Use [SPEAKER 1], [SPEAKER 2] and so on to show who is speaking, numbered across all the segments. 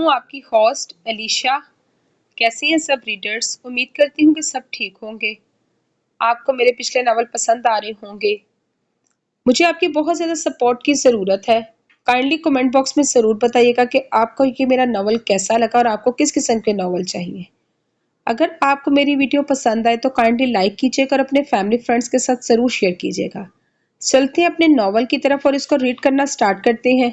[SPEAKER 1] ہوں آپ کی ہوسٹ علیشا۔ کیسے ہیں سب ریڈرز؟ امید کرتی ہوں کہ سب ٹھیک ہوں گے۔ آپ کو میرے پچھلے ناول پسند آ رہے ہوں گے۔ مجھے آپ کی بہت زیادہ سپورٹ کی ضرورت ہے۔ کائنڈلی کمنٹ باکس میں ضرور بتائیے گا کہ آپ کو یہ میرا ناول کیسا لگا اور آپ کو کس قسم کے ناول چاہیے۔ اگر آپ کو میری ویڈیو پسند آئے تو کائنڈلی لائک کیجیے گا اور اپنے فیملی فرینڈز کے ساتھ ضرور شیئر کیجیے گا۔ چلتے ہیں اپنے ناول کی طرف اور اس کو ریڈ کرنا سٹارٹ کرتے ہیں۔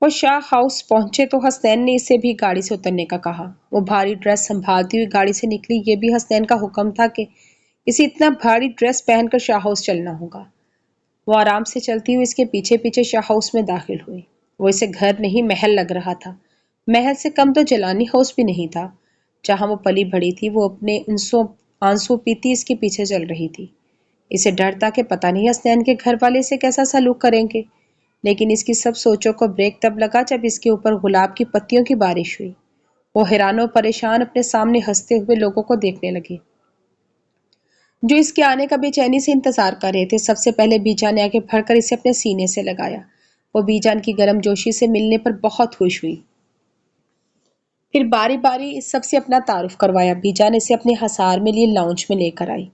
[SPEAKER 1] وہ شاہ ہاؤس پہنچے تو حسنین نے اسے بھی گاڑی سے اترنے کا کہا۔ وہ بھاری ڈریس سنبھالتی ہوئی گاڑی سے نکلی۔ یہ بھی حسنین کا حکم تھا کہ اسے اتنا بھاری ڈریس پہن کر شاہ ہاؤس چلنا ہوگا۔ وہ آرام سے چلتی ہوئی اس کے پیچھے پیچھے شاہ ہاؤس میں داخل ہوئی۔ وہ اسے گھر نہیں محل لگ رہا تھا۔ محل سے کم تو جیلانی ہاؤس بھی نہیں تھا جہاں وہ پلی بڑھی تھی۔ وہ اپنے آنسو پیتی اس کے پیچھے چل رہی تھی۔ اسے ڈر تھا کہ پتہ نہیں حسنین کے گھر والے اسے کیسا سلوک کریں گے، لیکن اس کی سب سوچوں کو بریک تب لگا جب اس کے اوپر گلاب کی پتیوں کی بارش ہوئی۔ وہ حیران و پریشان اپنے سامنے ہنستے ہوئے لوگوں کو دیکھنے لگی جو اس کے آنے کا بے چینی سے انتظار کر رہے تھے۔ سب سے پہلے بیجا نے آگے بڑھ کر اسے اپنے سینے سے لگایا۔ وہ بیجان کی گرم جوشی سے ملنے پر بہت خوش ہوئی۔ پھر باری باری اس سب سے اپنا تعارف کروایا۔ بیجا نے اسے اپنے حصار میں لیے لاؤنج میں لے کر آئی۔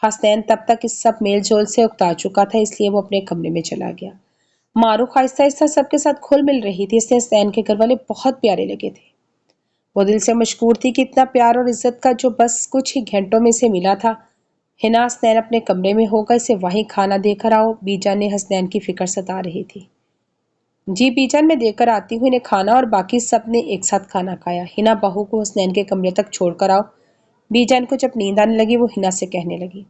[SPEAKER 1] حسنین تب تک اس سب میل جول سے اکتا چکا تھا، اس لیے وہ اپنے کمرے میں چلا گیا۔ معروف آہستہ آہستہ سب کے ساتھ کھل مل رہی تھی۔ اس سے حسنین کے گھر والے بہت پیارے لگے تھے۔ وہ دل سے مشکور تھی کہ اتنا پیار اور عزت کا جو بس کچھ ہی گھنٹوں میں سے ملا تھا۔ ہنا حسنین اپنے کمرے میں ہوگا، اسے وہیں کھانا دے کر آؤ، بیجان نے حسنین کی فکر ستا رہی تھی۔ جی بیجان، میں دے کر آتی ہوں انہیں کھانا، اور باقی سب نے ایک ساتھ کھانا کھایا۔ ہنا بہو کو حسنین کے کمرے تک چھوڑ کر آؤ۔ بیجان کو جب نیند آنے لگی وہ ہنا سے کہنے لگی۔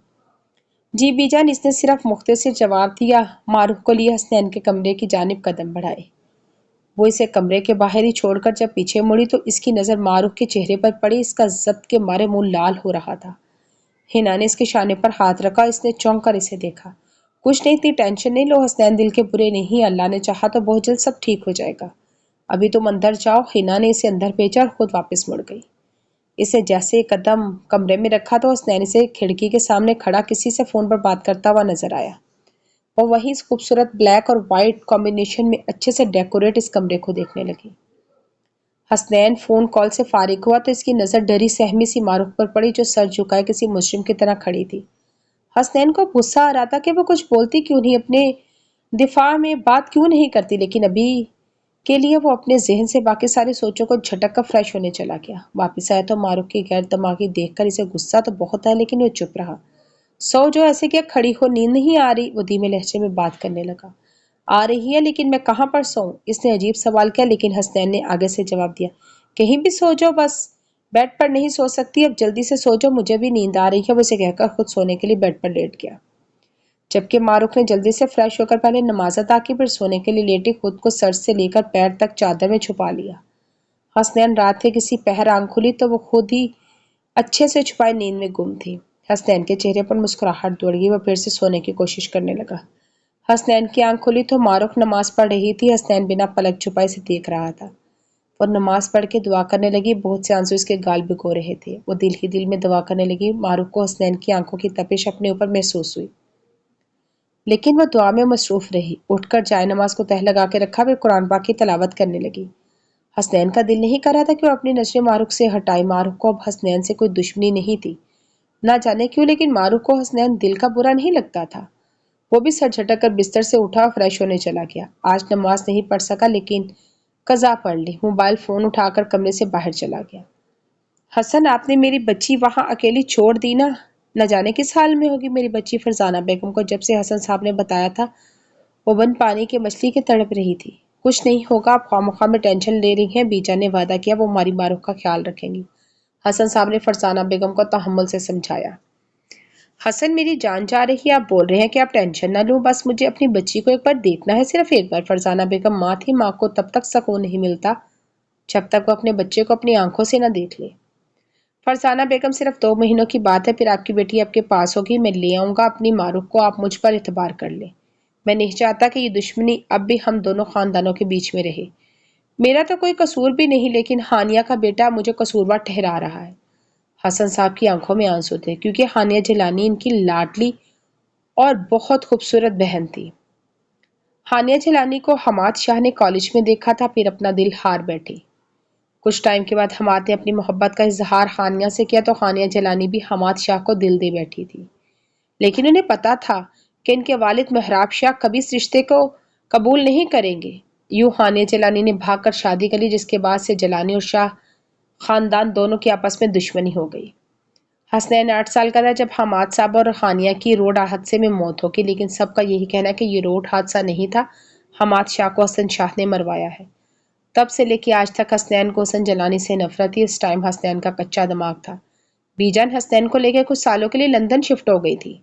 [SPEAKER 1] جی بیجان، اس نے صرف مختصر جواب دیا۔ معروف کو لیے حسنین کے کمرے کی جانب قدم بڑھائے۔ وہ اسے کمرے کے باہر ہی چھوڑ کر جب پیچھے مڑی تو اس کی نظر معروف کے چہرے پر پڑی۔ اس کا ضبط کے مارے منہ لال ہو رہا تھا۔ ہنا نے اس کے شانے پر ہاتھ رکھا۔ اس نے چونک کر اسے دیکھا۔ کچھ نہیں، اتنی ٹینشن نہیں لو، حسنین دل کے برے نہیں، اللہ نے چاہا تو بہت جلد سب ٹھیک ہو جائے گا۔ ابھی تم اندر جاؤ۔ ہنا نے اسے اندر بھیجا اور خود واپس مڑ گئی۔ اسے جیسے ایک قدم کمرے میں رکھا تو حسنین اسے کھڑکی کے سامنے کھڑا کسی سے فون پر بات کرتا ہوا نظر آیا۔ وہ وہیں اس خوبصورت بلیک اور وائٹ کمبینیشن میں اچھے سے ڈیکوریٹ اس کمرے کو دیکھنے لگی۔ حسنین فون کال سے فارغ ہوا تو اس کی نظر ڈری سہمی سی معروف پر پڑی جو سر جھکائے کسی مجرم کی طرح کھڑی تھی۔ حسنین کو غصہ آ رہا تھا کہ وہ کچھ بولتی کیوں نہیں، اپنے دفاع میں بات کیوں نہیں کرتی، لیکن ابھی کے لیے وہ اپنے ذہن سے باقی ساری سوچوں کو جھٹک کر فریش ہونے چلا گیا۔ واپس آیا تو معروف کی غیر دماغی دیکھ کر اسے غصہ تو بہت ہے، لیکن وہ چپ رہا۔ سو جو، ایسے کیا کھڑی ہو، نیند نہیں آ رہی؟ وہ دھیمے لہجے میں بات کرنے لگا۔ آ رہی ہے، لیکن میں کہاں پر سوؤں؟ اس نے عجیب سوال کیا، لیکن حسنین نے آگے سے جواب دیا، کہیں بھی سو جاؤ، بس بیڈ پر نہیں سو سکتی، اب جلدی سے سو جاؤ، مجھے بھی نیند آ رہی ہے۔ وہ اسے کہہ کر خود سونے کے لیے بیڈ پر لیٹ گیا، جبکہ معروف نے جلدی سے فریش ہو کر پہلے نماز ادا کی، پھر سونے کے لیے لیٹی، خود کو سر سے لے کر پیر تک چادر میں چھپا لیا۔ حسنین رات کے کسی پہر آنکھ کھلی تو وہ خود ہی اچھے سے چھپائے نیند میں گم تھی۔ حسنین کے چہرے پر مسکراہٹ دوڑ گئی، وہ پھر سے سونے کی کوشش کرنے لگا۔ حسنین کی آنکھ کھلی تو معروف نماز پڑھ رہی تھی۔ حسنین بنا پلک چھپائے سے دیکھ رہا تھا۔ وہ نماز پڑھ کے دعا کرنے لگی، بہت سے آنسو اس کے گال بھگو رہے تھے۔ وہ دل ہی دل میں دعا کرنے لگی۔ معروف کو حسنین کی آنکھوں کی تپش اپنے اوپر محسوس ہوئی، لیکن وہ دعا میں مصروف رہی۔ اٹھ کر جائے نماز کو تہہ لگا کے رکھا، پھر قرآن پاک کی تلاوت کرنے لگی۔ حسنین کا دل نہیں کر رہا تھا کہ وہ اپنی نظریں معروف سے ہٹائے۔ معروف کو اب حسنین سے کوئی دشمنی نہیں تھی، نہ جانے کیوں، لیکن معروف کو حسنین دل کا برا نہیں لگتا تھا۔ وہ بھی سر جھٹک کر بستر سے اٹھا اور فریش ہونے چلا گیا۔ آج نماز نہیں پڑھ سکا، لیکن قضا پڑھ لی۔ موبائل فون اٹھا کر کمرے سے باہر چلا گیا۔ حسن، آپ نے میری بچی وہاں اکیلی چھوڑ دی نا؟ نہ جانے کس حال میں ہوگی میری بچی۔ فرزانہ بیگم کو جب سے حسن صاحب نے بتایا تھا وہ بند پانی کی مچھلی کی تڑپ رہی تھی۔ کچھ نہیں ہوگا، آپ خواہ مخواہ میں ٹینشن لے رہی ہیں، بیجا نے وعدہ کیا وہ ہماری معروف کا خیال رکھیں گی، حسن صاحب نے فرزانہ بیگم کو تحمل سے سمجھایا۔ حسن، میری جان جا رہی ہے، آپ بول رہے ہیں کہ آپ ٹینشن نہ لوں، بس مجھے اپنی بچی کو ایک بار دیکھنا ہے، صرف ایک بار۔ فرزانہ بیگم ماں تھی، ماں کو تب تک سکون نہیں ملتا جب تک وہ اپنے بچے کو اپنی آنکھوں سے نہ دیکھ لے۔ فرزانہ بیگم، صرف 2 مہینوں کی بات ہے، پھر آپ کی بیٹی آپ کے پاس ہوگی، میں لے آؤں گا اپنی معروف کو، آپ مجھ پر اعتبار کر لیں۔ میں نہیں چاہتا کہ یہ دشمنی اب بھی ہم دونوں خاندانوں کے بیچ میں رہے۔ میرا تو کوئی قصور بھی نہیں، لیکن ہانیہ کا بیٹا مجھے قصوروار ٹھہرا رہا ہے۔ حسن صاحب کی آنکھوں میں آنسو تھے، کیونکہ ہانیہ جیلانی ان کی لاڈلی اور بہت خوبصورت بہن تھی۔ ہانیہ جیلانی کو حماد شاہ نے کالج میں دیکھا تھا، پھر اپنا دل ہار بیٹھی۔ کچھ ٹائم کے بعد حماد نے اپنی محبت کا اظہار ہانیہ سے کیا تو ہانیہ جلانی بھی حماد شاہ کو دل دے بیٹھی تھی، لیکن انہیں پتا تھا کہ ان کے والد محراب شاہ کبھی اس رشتے کو قبول نہیں کریں گے۔ یوں ہانیہ جلانی نے بھاگ کر شادی کر لی، جس کے بعد سے جلانی اور شاہ خاندان دونوں کی آپس میں دشمنی ہو گئی۔ حسنین 8 سال کا تھا جب حماد صاحب اور ہانیہ کی روڈ حادثے میں موت ہوگی، لیکن سب کا یہی کہنا ہے کہ یہ روڈ حادثہ نہیں تھا، حماد شاہ کو حسن شاہ نے مروایا ہے۔ تب سے لے کے آج تک حسنین کو حسن جلانی سے نفرت تھی۔ اس ٹائم حسنین کا کچا دماغ تھا۔ بی جان حسنین کو لے کے کچھ سالوں کے لیے لندن شفٹ ہو گئی تھی۔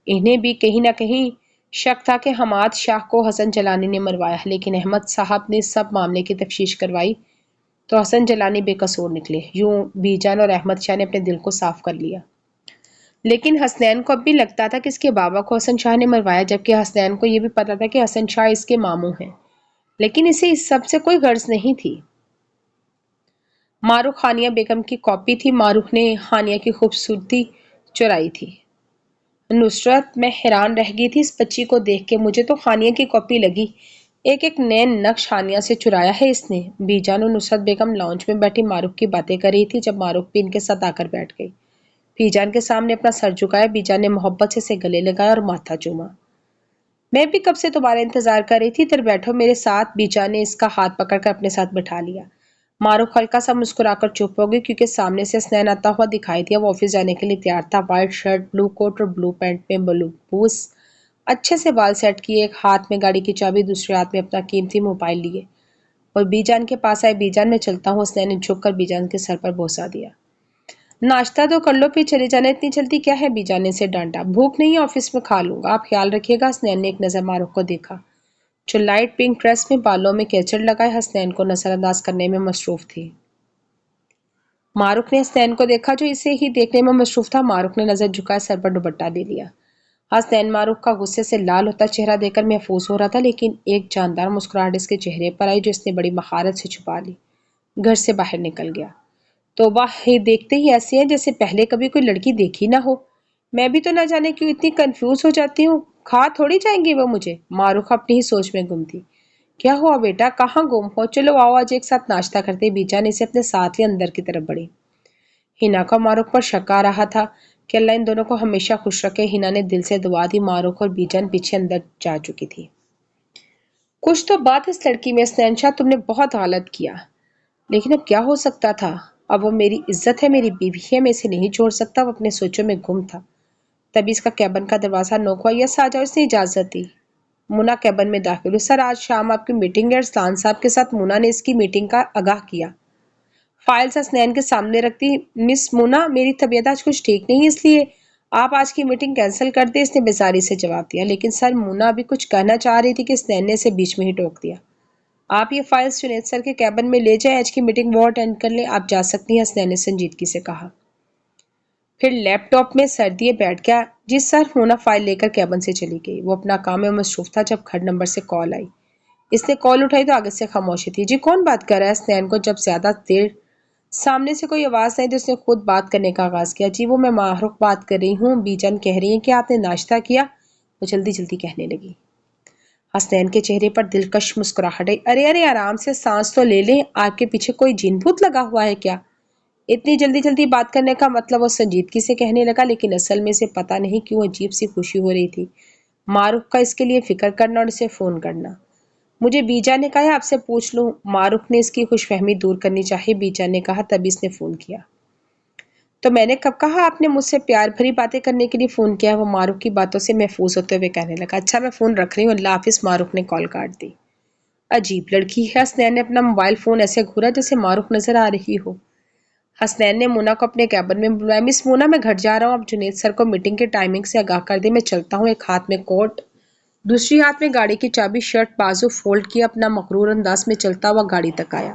[SPEAKER 1] انہیں بھی کہیں نہ کہیں شک تھا کہ حماد شاہ کو حسن جلانی نے مروایا ہے، لیکن احمد صاحب نے سب معاملے کی تفتیش کروائی تو حسن جلانی بے قصور نکلے۔ یوں بی جان اور احمد شاہ نے اپنے دل کو صاف کر لیا۔ لیکن حسنین کو اب بھی لگتا تھا کہ اس کے بابا کو حسن شاہ نے مروایا، جبکہ حسنین کو یہ بھی پتا تھا کہ حسن شاہ اس کے ماموں ہیں، لیکن اسے اس سب سے کوئی غرض نہیں تھی۔ معروف ہانیہ بیگم کی کاپی تھی۔ معروف نے ہانیہ کی خوبصورتی چرائی تھی۔ نصرت میں حیران رہ گئی تھی اس بچی کو دیکھ کے۔ مجھے تو ہانیہ کی کاپی لگی، ایک ایک نیا نقش ہانیہ سے چرایا ہے اس نے۔ بی جان اور نصرت بیگم لاؤنج میں بیٹھی معروف کی باتیں کر رہی تھی جب معروف بھی ان کے ساتھ آ کر بیٹھ گئی۔ بی جان کے سامنے اپنا سر جھکایا۔ بی جان نے محبت سے اسے گلے لگایا اور ماتھا چوما۔ میں بھی کب سے تمہارا انتظار کر رہی تھی، ادھر بیٹھو میرے ساتھ۔ بی جان نے اس کا ہاتھ پکڑ کر اپنے ساتھ بٹھا لیا۔ معروف ہلکا سا مسکرا کر چپ ہو گئی کیونکہ سامنے سے حسنین آتا ہوا دکھائی دیا۔ وہ آفس جانے کے لیے تیار تھا، وائٹ شرٹ، بلو کوٹ اور بلو پینٹ میں بلو بوز، اچھے سے بال سیٹ کیے، ایک ہاتھ میں گاڑی کی چابی، دوسرے ہاتھ میں اپنا قیمتی موبائل لیے، اور بی جان کے پاس آئے۔ بی جان میں چلتا ہوں۔ حسنین نے جھک کر بی جان کے سر پر بوسہ دیا۔ ناشتہ تو کر لو پھر چلے جانا، اتنی جلدی کیا ہے؟ بی جان نے اسے ڈانٹا۔ بھوک نہیں ہے، آفس میں کھا لوں گا، آپ خیال رکھیے گا۔ حسنین نے ایک نظر معروف کو دیکھا جو لائٹ پنک ڈریس میں بالوں میں کیچڑ لگائے حسنین کو نظر انداز کرنے میں مصروف تھی۔ معروف نے حسنین کو دیکھا جو اسے ہی دیکھنے میں مصروف تھا۔ معروف نے نظر جھکائے، سر پر دوپٹہ لے لیا۔ حسنین معروف کا غصے سے لال ہوتا چہرہ دیکھ کر محفوظ ہو رہا تھا، لیکن ایک جاندار مسکراہٹ اس کے چہرے پر آئی جو اس نے بڑی مہارت سے چھپا لی۔ گھر سے باہر نکل گیا۔ توبہ ہے، دیکھتے ہی ایسے ہیں جیسے پہلے کبھی کوئی لڑکی دیکھی نہ ہو۔ میں بھی تو نہ جانے کیوں اتنی کنفیوز ہو جاتی ہوں، کھا تھوڑی جائیں گی وہ مجھے۔ معروف اپنی ہی سوچ میں گم تھی۔ کیا ہوا بیٹا، کہاں گم ہو؟ چلو آؤ آج ایک ساتھ ناشتہ کرتے۔ بی جان اسے اپنے ساتھ ہی اندر کی طرف بڑھی۔ ہینا کو معروف پر شک آ رہا تھا کہ اللہ ان دونوں کو ہمیشہ خوش رکھے۔ ہینا نے دل سے دعا دی۔ معروف اور بی جان پیچھے اندر جا چکی تھی۔ کچھ تو بات اس لڑکی میں، حسنین شاہ تم نے بہت غلط کیا، لیکن اب کیا ہو سکتا تھا؟ اب وہ میری عزت ہے، میری بیوی ہے، میں اسے نہیں چھوڑ سکتا۔ وہ اپنے سوچوں میں گم تھا۔ تبھی اس کا کیبن کا دروازہ نوک ہوا۔ یس آ جاؤ، اس نے اجازت دی۔ مونا کیبن میں داخل ہوئی۔ سر آج شام آپ کی میٹنگ ہے ارسلان صاحب کے ساتھ۔ مونا نے اس کی میٹنگ کا آگاہ کیا۔ فائلز حسنین کے سامنے رکھتی۔ مس مونا، میری طبیعت آج کچھ ٹھیک نہیں، اس لیے آپ آج کی میٹنگ کینسل کر دیں، اس نے بیزاری سے جواب دیا۔ لیکن سر، مونا ابھی کچھ کہنا چاہ رہی تھی کہ حسنین نے اسے بیچ میں ہی ٹوک دیا۔ آپ یہ فائلز جنید سر کے کیبن میں لے جائیں، آج کی میٹنگ وہ اٹینڈ کر لیں، آپ جا سکتی ہیں، حسنین نے سنجیدگی سے کہا۔ پھر لیپ ٹاپ میں سر دیے بیٹھ گیا۔ جی سر، مونا فائل لے کر کیبن سے چلی گئی۔ وہ اپنا کام میں مصروف تھا جب گھر نمبر سے کال آئی۔ اس نے کال اٹھائی تو آگے سے خاموشی تھی۔ جی کون بات کر رہا ہے؟ حسنین کو جب زیادہ دیر سامنے سے کوئی آواز نہیں تو اس نے خود بات کرنے کا آغاز کیا۔ جی وہ میں معروف بات کر رہی ہوں، بی جان کہہ رہی ہیں کہ آپ نے ناشتہ کیا۔ وہ جلدی جلدی کہنے لگی۔ حسنین کے چہرے پر دلکش مسکراہٹ آئی۔ ارے ارے آرام سے سانس تو لے لیں، آپ کے پیچھے کوئی جن بھوت لگا ہوا ہے کیا؟ اتنی جلدی جلدی بات کرنے کا مطلب وہ سنجیدگی سے کہنے لگا، لیکن اصل میں اسے پتہ نہیں کیوں عجیب سی خوشی ہو رہی تھی۔ معروف کا اس کے لیے فکر کرنا اور اسے فون کرنا۔ مجھے بی جان نے کہا ہے آپ سے پوچھ لوں۔ معروف نے اس کی خوش فہمی دور کرنی چاہی۔ بی جان نے کہا، تبھی اس نے فون کیا۔ تو میں نے کب کہا آپ نے مجھ سے پیار بھری باتیں کرنے کے لیے فون کیا؟ وہ معروف کی باتوں سے محفوظ ہوتے ہوئے کہنے لگا۔ اچھا میں فون رکھ رہی ہوں، اللہ حافظ۔ معروف نے کال کاٹ دی۔ عجیب لڑکی ہے۔ حسنین نے اپنا موبائل فون ایسے گھورا جیسے معروف نظر آ رہی ہو۔ حسنین نے مونا کو اپنے کیبن میں بلایا۔ مس مونا، میں گھر جا رہا ہوں، اب جنید سر کو میٹنگ کے ٹائمنگ سے آگاہ کر دیں، میں چلتا ہوں۔ ایک ہاتھ میں کوٹ، دوسری ہاتھ میں گاڑی کی چابی، شرٹ بازو فولڈ کیا، اپنا مغرور انداز میں چلتا ہوا گاڑی تک آیا۔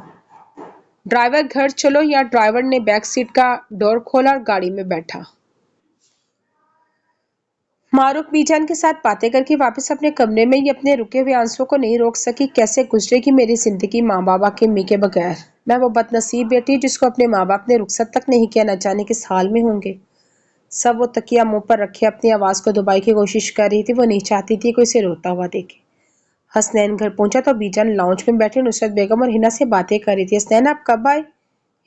[SPEAKER 1] ڈرائیور گھر چلو، یا ڈرائیور نے بیک سیٹ کا ڈور کھولا اور گاڑی میں بیٹھا۔ معروف بی جان کے ساتھ باتیں کر کے واپس اپنے کمرے میں یہ اپنے رکے ہوئے آنسوں کو نہیں روک سکی۔ کیسے گزرے گی میری زندگی ماں بابا کے می کے بغیر؟ میں وہ بد نصیب بیٹی جس کو اپنے ماں باپ نے رخصت تک نہیں کیا، نہ جانے کس حال میں ہوں گے۔ سب وہ تکیہ منہ پر رکھے اپنی آواز کو دبانے کی کوشش کر رہی تھی۔ وہ نہیں چاہتی تھی کوئی اسے روتا ہوا دیکھے۔ حسنین گھر پہنچا تو بی جان لاؤنج میں بیٹھے نصرت بیگم اور ہنا سے باتیں کر رہی تھی۔ حسنین آپ کب آئے؟